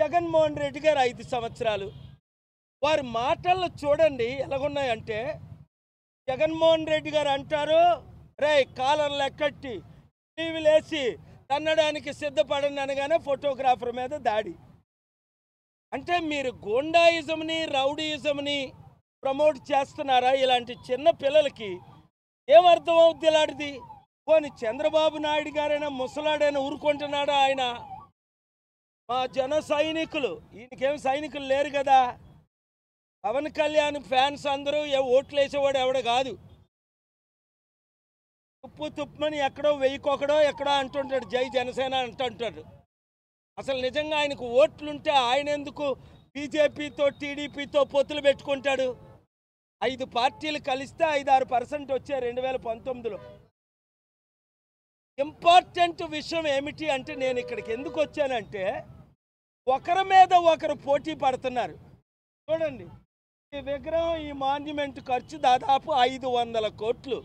జగన్మోహన్ రెడ్డి గారు 5 సంవత్సరాలు. వారి మాటల్లో చూడండి ఎలాగున్నాయంటే, జగన్మోహన్ రెడ్డి గారు అంటారు, రేయ్ కాలర్లు ఎక్కట్టి టీవీలేసి తన్నడానికి సిద్ధపడండి అనగానే ఫోటోగ్రాఫర్ మీద దాడి. అంటే మీరు గూండాయిజంని, రౌడీయిజంని ప్రమోట్ చేస్తున్నారా? ఇలాంటి చిన్న పిల్లలకి ఏమర్థం అవుద్ది ఇలాంటిది? పోనీ చంద్రబాబు నాయుడు గారైనా ముసలాడైనా ఊరుకుంటున్నాడా? ఆయన మా జన సైనికులు, ఈయనకేం సైనికులు లేరు కదా. పవన్ కళ్యాణ్ ఫ్యాన్స్ అందరూ ఓట్లు వేసేవాడు ఎవడ కాదు. తుప్పమని ఎక్కడో వెయ్యికొకడో ఎక్కడో అంటుంటాడు, జై జనసేన అంటుంటాడు. అసలు నిజంగా ఆయనకు ఓట్లుంటే ఆయన ఎందుకు బీజేపీతో టీడీపీతో పొత్తులు పెట్టుకుంటాడు? 5 పార్టీలు కలిస్తే 5-6% వచ్చాయి 2019లో. ఇంపార్టెంట్ విషయం ఏమిటి అంటే, నేను ఇక్కడికి ఎందుకు వచ్చానంటే, ఒకరి మీద ఒకరు పోటీ పడుతున్నారు. చూడండి, ఈ విగ్రహం, ఈ మాన్యుమెంట్ ఖర్చు దాదాపు 500 కోట్లు.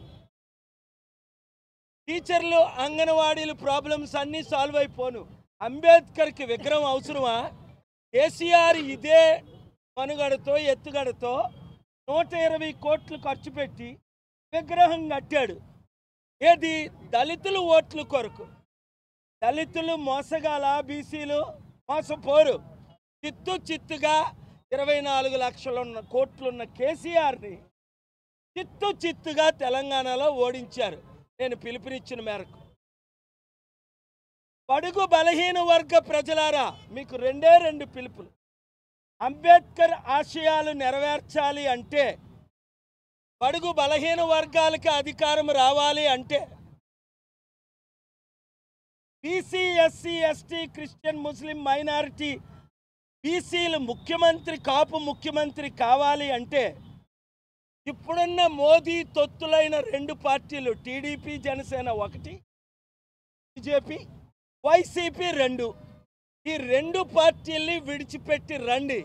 టీచర్లు, అంగన్వాడీలు ప్రాబ్లమ్స్ అన్నీ సాల్వ్ అయిపోను. అంబేద్కర్కి విగ్రహం అవసరమా? కేసీఆర్ ఇదే మనుగడతో ఎత్తుగడతో 120 కోట్లు ఖర్చు పెట్టి విగ్రహం కట్టాడు. ఏది? దళితులు ఓట్ల కొరకు. దళితులు మోసగాల, బీసీలు మోసపోరు. చిత్తుగా 24 లక్షల కోట్లున్న కేసీఆర్ని చిత్తుగా తెలంగాణలో ఓడించారు. నేను పిలుపునిచ్చిన మేరకు. బడుగు బలహీన వర్గ ప్రజలారా, మీకు 2 పిలుపులు. అంబేద్కర్ ఆశయాలు నెరవేర్చాలి అంటే, బడుగు బలహీన వర్గాలకి అధికారం రావాలి అంటే, బీసీ, ఎస్సీ, ఎస్టీ, క్రిస్టియన్, ముస్లిం, మైనారిటీ, బీసీలు ముఖ్యమంత్రి, కాపు ముఖ్యమంత్రి కావాలి అంటే, ఇప్పుడున్న మోదీ తొత్తులైన 2 పార్టీలు, టీడీపీ జనసేన 1, బీజేపీ వైసీపీ 2, ఈ 2 పార్టీల్ని విడిచిపెట్టి రండి.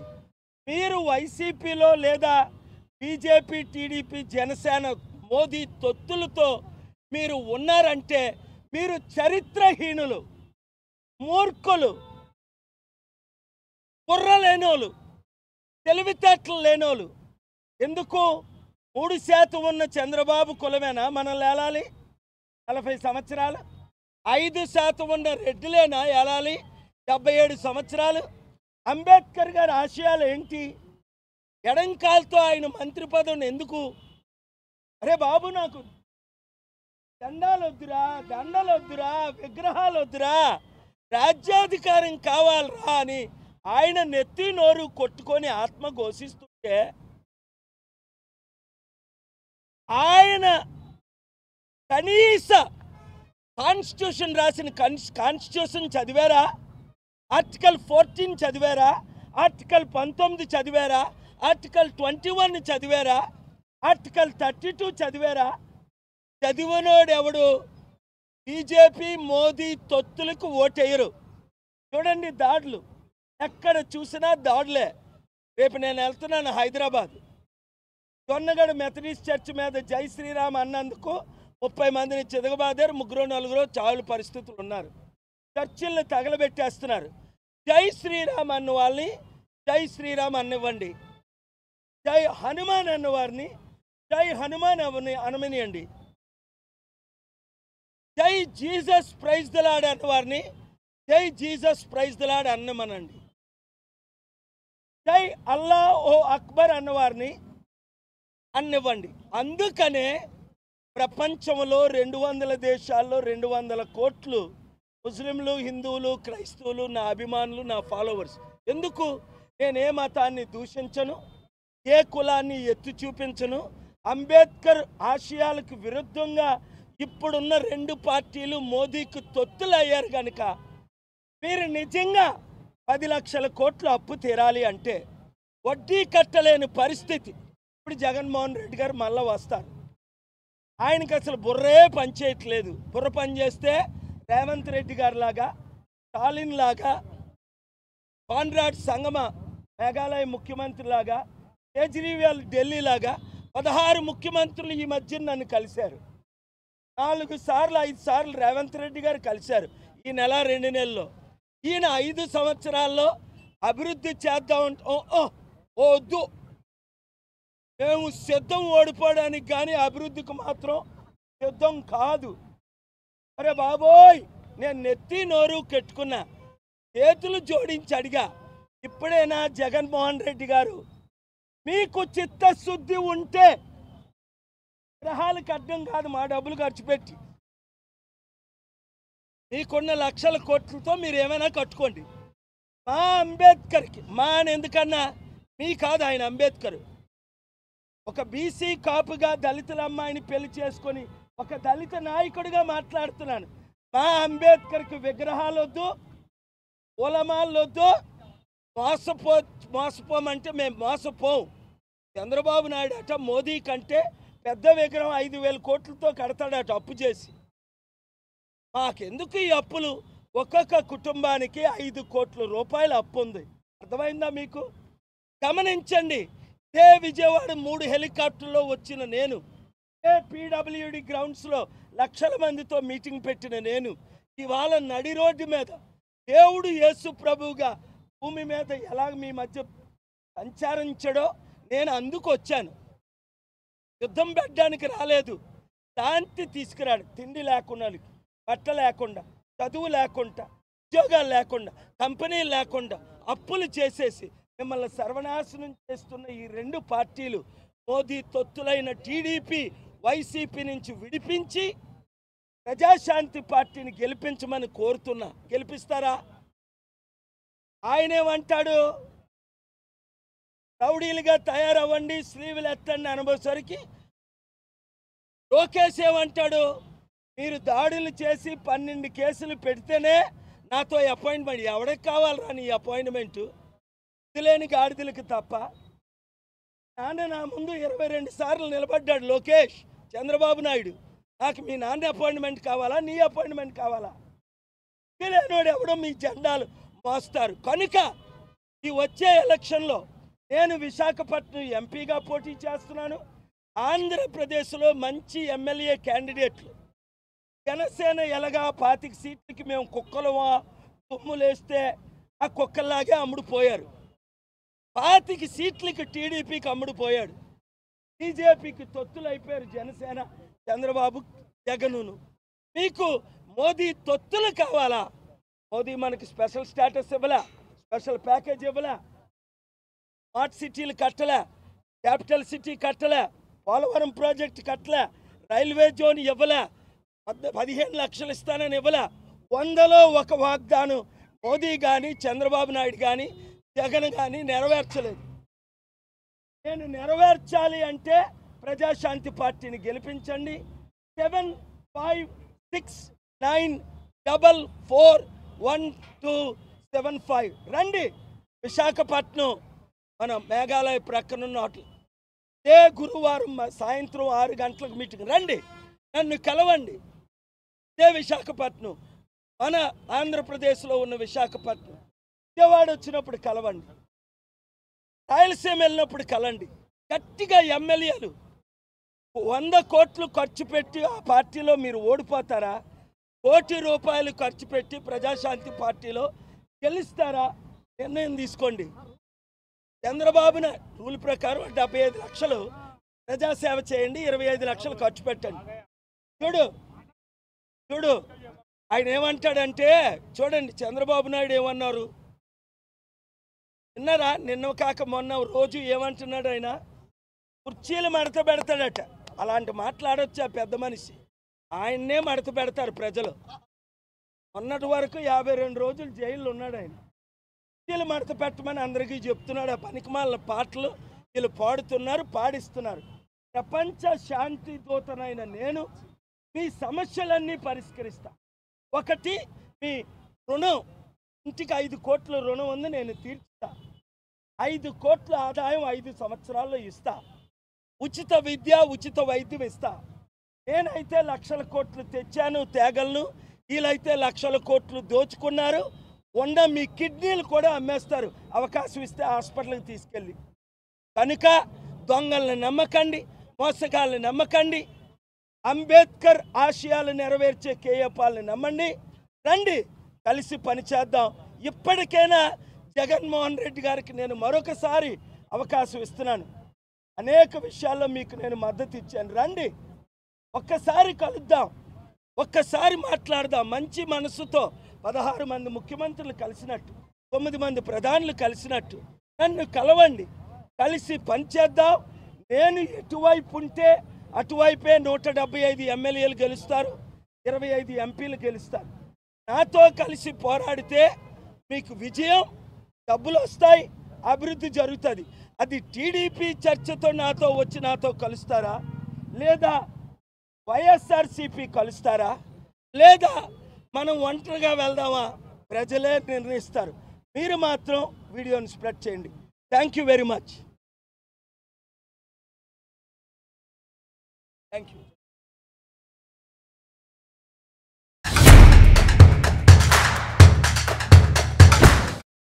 మీరు వైసీపీలో లేదా బీజేపీ, టీడీపీ, జనసేన, మోదీ తొత్తులతో మీరు ఉన్నారంటే మీరు చరిత్రహీనులు, మూర్ఖులు, బుర్ర లేనోళ్ళు, తెలివితేటలు లేనోళ్ళు. ఎందుకు? 3% ఉన్న చంద్రబాబు కులమేనా మనం లేలాలి? 40 సంవత్సరాలు. 5% ఉన్న రెడ్డిలేనా ఏలాలి 77 సంవత్సరాలు? అంబేద్కర్ గారి ఆశయాలు ఏంటి? ఎడంకాలతో ఆయన మంత్రి పదవిని ఎందుకు? అరే బాబు, నాకు దండాలు వద్దురా, విగ్రహాలు వద్దురా, రాజ్యాధికారం కావాలరా అని ఆయన నెత్తి నోరు కొట్టుకొని ఆత్మ ఘోషిస్తుంటే, ఆయన కనీస కాన్స్టిట్యూషన్ రాసిన కాన్స్టిట్యూషన్ చదివారా? ఆర్టికల్ 14 చదివారా? ఆర్టికల్ 19 చదివారా? ఆర్టికల్ 21 చదివారా? ఆర్టికల్ 32 చదివారా? చదివినోడు ఎవడు? బీజేపీ, మోదీ తొత్తులకు ఓటేయరు. చూడండి, దాడులు ఎక్కడ చూసినా దాడులే. రేపు నేను వెళ్తున్నాను హైదరాబాద్. జొన్నగడ మెథడిస్ట్ చర్చ్ మీద జై శ్రీరామ్ అన్నందుకు 30 మందిని చితకబాదారు. 3-4 చావుల పరిస్థితులు ఉన్నారు. చర్చిల్ని తగలబెట్టేస్తున్నారు. జై శ్రీరామ్ అన్న వాళ్ళని జై శ్రీరామ్ అనివ్వండి, జై హనుమాన్ అన్నవారిని జై హనుమాన్ అనమనియండి, జై జీసస్ ప్రైజ్ ద లార్డ్ అన్నవారిని జై జీసస్ ప్రైజ్ ద లార్డ్ అన్నమనండి, జై అల్లా ఓ అక్బర్ అన్నవారిని అన్నివ్వండి. అందుకనే ప్రపంచంలో 200 దేశాల్లో 200 కోట్లు ముస్లింలు, హిందువులు, క్రైస్తవులు నా అభిమానులు, నా ఫాలోవర్స్. ఎందుకు? నేనే మతాన్ని దూషించను, ఏ కులాన్ని ఎత్తి చూపించను. అంబేద్కర్ ఆశయాలకు విరుద్ధంగా ఇప్పుడున్న 2 పార్టీలు మోదీకి తొత్తులు అయ్యారు కనుక మీరు నిజంగా 10 లక్షల కోట్లు అప్పు తీరాలి అంటే వడ్డీ కట్టలేని పరిస్థితి. ఇప్పుడు జగన్మోహన్ రెడ్డి గారు మళ్ళీ వస్తారు. ఆయనకి అసలు బుర్రే పనిచేయట్లేదు. బుర్ర పనిచేస్తే రేవంత్ రెడ్డి గారి లాగా, స్టాలిన్ లాగా, కాన్రాడ్ సంగమ మేఘాలయ ముఖ్యమంత్రి లాగా, కేజ్రీవాల్ ఢిల్లీ లాగా 16 ముఖ్యమంత్రులు ఈ మధ్య నన్ను కలిశారు. 4 సార్లు 5 సార్లు రేవంత్ రెడ్డి గారు కలిశారు ఈ నెల 2 నెలల్లో. ఈయన 5 సంవత్సరాల్లో అభివృద్ధి చేద్దాం అంటే వద్దు, మేము సిద్ధం ఓడిపోవడానికి కానీ అభివృద్ధికి మాత్రం సిద్ధం కాదు. అరే బాబోయ్, నేను నెత్తి నోరు కెట్టుకున్నా, చేతులు జోడించి అడిగా, ఇప్పుడైనా జగన్మోహన్ రెడ్డి గారు మీకు చిత్తశుద్ధి ఉంటే గ్రహాలకు అడ్డం కాదు మా డబ్బులు ఖర్చు పెట్టి, మీకున్న లక్షల కోట్లతో మీరు ఏమైనా కట్టుకోండి. మా అంబేద్కర్కి, మా అని ఎందుకన్నా, మీ కాదు ఆయన అంబేద్కర్, ఒక బీసీ కాపుగా దళితుల అమ్మాయిని పెళ్లి చేసుకొని ఒక దళిత నాయకుడిగా మాట్లాడుతున్నాను. మా అంబేద్కర్కి విగ్రహాలు వద్దు, పూలమాలు వద్దు, మోసపోమంటే మేము మోసపోం. చంద్రబాబు నాయుడు అట మోదీ కంటే పెద్ద విగ్రహం 5,000 కోట్లతో కడతాడట అప్పు చేసి. మాకెందుకు ఈ అప్పులు? ఒక్కొక్క కుటుంబానికి 5 కోట్ల రూపాయల అప్పు ఉంది. అర్థమైందా మీకు? గమనించండి. ఇదే విజయవాడ 3 హెలికాప్టర్లో వచ్చిన నేను, ఏ పీడబ్ల్యూడి గ్రౌండ్స్లో లక్షల మందితో మీటింగ్ పెట్టిన నేను, ఇవాళ నడి రోడ్డు మీద దేవుడు యేసు ప్రభువుగా భూమి మీద ఎలా మీ మధ్య సంచరించడో నేను అందుకు వచ్చాను. యుద్ధం పెట్టడానికి రాలేదు, శాంతి తీసుకురాడు. తిండి లేకుండా, బట్ట లేకుండా, చదువు లేకుండా, ఉద్యోగాలు లేకుండా, కంపెనీలు లేకుండా, అప్పులు చేసేసి మిమ్మల్ని సర్వనాశనం చేస్తున్న ఈ 2 పార్టీలు, మోదీ తొత్తులైన టీడీపీ వైసీపీ నుంచి విడిపించి ప్రజాశాంతి పార్టీని గెలిపించమని కోరుతున్నా. గెలిపిస్తారా? ఆయనేమంటాడు, రౌడీలుగా తయారవ్వండి, స్లీవులు ఎత్తండి అనుభవసరికి. లోకేష్ ఏమంటాడు, మీరు దాడులు చేసి 12 కేసులు పెడితేనే నాతో అపాయింట్మెంట్. ఎవరికి కావాలరా నీ అపాయింట్మెంటు? లేని గాడిదలకు తప్ప. నాన్న నా ముందు 22 సార్లు నిలబడ్డాడు లోకేష్, చంద్రబాబు నాయుడు. నాకు మీ నాన్న అపాయింట్మెంట్ కావాలా, నీ అపాయింట్మెంట్ కావాలా? లేనివాడు ఎవడో మీ జెండాలు మోస్తారు. కనుక ఈ వచ్చే ఎలక్షన్లో నేను విశాఖపట్నం ఎంపీగా పోటీ చేస్తున్నాను. ఆంధ్రప్రదేశ్లో మంచి ఎమ్మెల్యే క్యాండిడేట్లు. జనసేన ఎలాగా 25 సీట్లకి మేము కుక్కలమా తుమ్ములేస్తే ఆ కుక్కల్లాగే అమ్ముడుపోయారు. 25 సీట్లకి టీడీపీకి అమ్ముడుపోయాడు. బీజేపీకి తొత్తులైపోయారు జనసేన, చంద్రబాబు, జగనును. మీకు మోదీ తొత్తులు కావాలా? మోదీ మనకి స్పెషల్ స్టేటస్ ఇవ్వలే, స్పెషల్ ప్యాకేజ్ ఇవ్వలే, స్మార్ట్ సిటీలు కట్టలే, క్యాపిటల్ సిటీ కట్టలే, పోలవరం ప్రాజెక్టు కట్టలే, రైల్వే జోన్ ఇవ్వలే, 15 లక్షలు ఇస్తానని ఇవ్వలే. 100లో 1 వాగ్దానం మోదీ కానీ చంద్రబాబు నాయుడు కానీ జగన్ కానీ నెరవేర్చలేదు. నేను నెరవేర్చాలి అంటే ప్రజాశాంతి పార్టీని గెలిపించండి. 7569441275 రండి. విశాఖపట్నం మన మేఘాలయ ప్రక్కనున్న హోటల్. ఏ గురువారం సాయంత్రం 6 గంటలకు మీటింగ్ రండి, నన్ను కలవండి. ఇదే విశాఖపట్నం, మన ఆంధ్రప్రదేశ్లో ఉన్న విశాఖపట్నం. విజయవాడ వచ్చినప్పుడు కలవండి, రాయలసీమ వెళ్ళినప్పుడు కలండి. గట్టిగా ఎమ్మెల్యేలు 100 కోట్లు ఖర్చు పెట్టి ఆ పార్టీలో మీరు ఓడిపోతారా? 1 కోటి రూపాయలు ఖర్చు పెట్టి ప్రజాశాంతి పార్టీలో గెలుస్తారా? నిర్ణయం తీసుకోండి. చంద్రబాబున రూల్ ప్రకారం 75 లక్షలు ప్రజాసేవ చేయండి, 25 లక్షలు ఖర్చు పెట్టండి. చూడు ఆయన ఏమంటాడంటే, చూడండి చంద్రబాబు నాయుడు ఏమన్నారు విన్నారా? నిన్న కాక మొన్న రోజు ఏమంటున్నాడు ఆయన? కుర్చీలు మడత పెడతాడట. అలాంటి మాట్లాడొచ్చు ఆ పెద్ద మనిషి. ఆయన్నే మడత పెడతారు ప్రజలు. మొన్నటి వరకు 52 రోజులు జైల్లో ఉన్నాడు ఆయన. కుర్చీలు మడత పెట్టమని అందరికీ చెప్తున్నాడు. ఆ పనికిమాలిన పాటలు వీళ్ళు పాడుతున్నారు, పాడిస్తున్నారు. ప్రపంచ శాంతి దూతనైన నేను మీ సమస్యలన్నీ పరిష్కరిస్తా. ఒకటి, మీ రుణం, ఇంటికి 5 కోట్ల రుణం ఉంది, నేను తీర్చుతా. 5 కోట్ల ఆదాయం 5 సంవత్సరాల్లో ఇస్తా. ఉచిత విద్య, ఉచిత వైద్యం ఇస్తా. నేనైతే లక్షల కోట్లు తెచ్చాను, తేగలను. వీళ్ళైతే లక్షల కోట్లు దోచుకున్నారు. ఉన్న మీ కిడ్నీలు కూడా అమ్మేస్తారు అవకాశం ఇస్తే హాస్పిటల్కి తీసుకెళ్ళి. కనుక దొంగల్ని నమ్మకండి, మోసగాళ్ళని నమ్మకండి. అంబేద్కర్ ఆశయాలు నెరవేర్చే కేఏపాల్ని నమ్మండి. రండి, కలిసి పనిచేద్దాం. ఇప్పటికైనా జగన్మోహన్ రెడ్డి గారికి నేను మరొకసారి అవకాశం ఇస్తున్నాను. అనేక విషయాల్లో మీకు నేను మద్దతు ఇచ్చాను. రండి, ఒక్కసారి కలుద్దాం, ఒక్కసారి మాట్లాడదాం. మంచి మనసుతో 16 మంది ముఖ్యమంత్రులు కలిసినట్టు, 9 మంది ప్రధానులు కలిసినట్టు నన్ను కలవండి, కలిసి పనిచేద్దాం. నేను ఎటువైపు ఉంటే అటువైపే 175 ఎమ్మెల్యేలు గెలుస్తారు, 25 ఎంపీలు గెలుస్తారు. నాతో కలిసి పోరాడితే మీకు విజయం, డబ్బులు వస్తాయి, అభివృద్ధి జరుగుతుంది. అది టీడీపీ చర్చతో నాతో కలుస్తారా, లేదా వైఎస్ఆర్సీపీ కలుస్తారా, లేదా మనం ఒంటరిగా వెళ్దామా, ప్రజలే నిర్ణయిస్తారు. మీరు మాత్రం వీడియోని స్ప్రెడ్ చేయండి. Thank you very much. Thank you.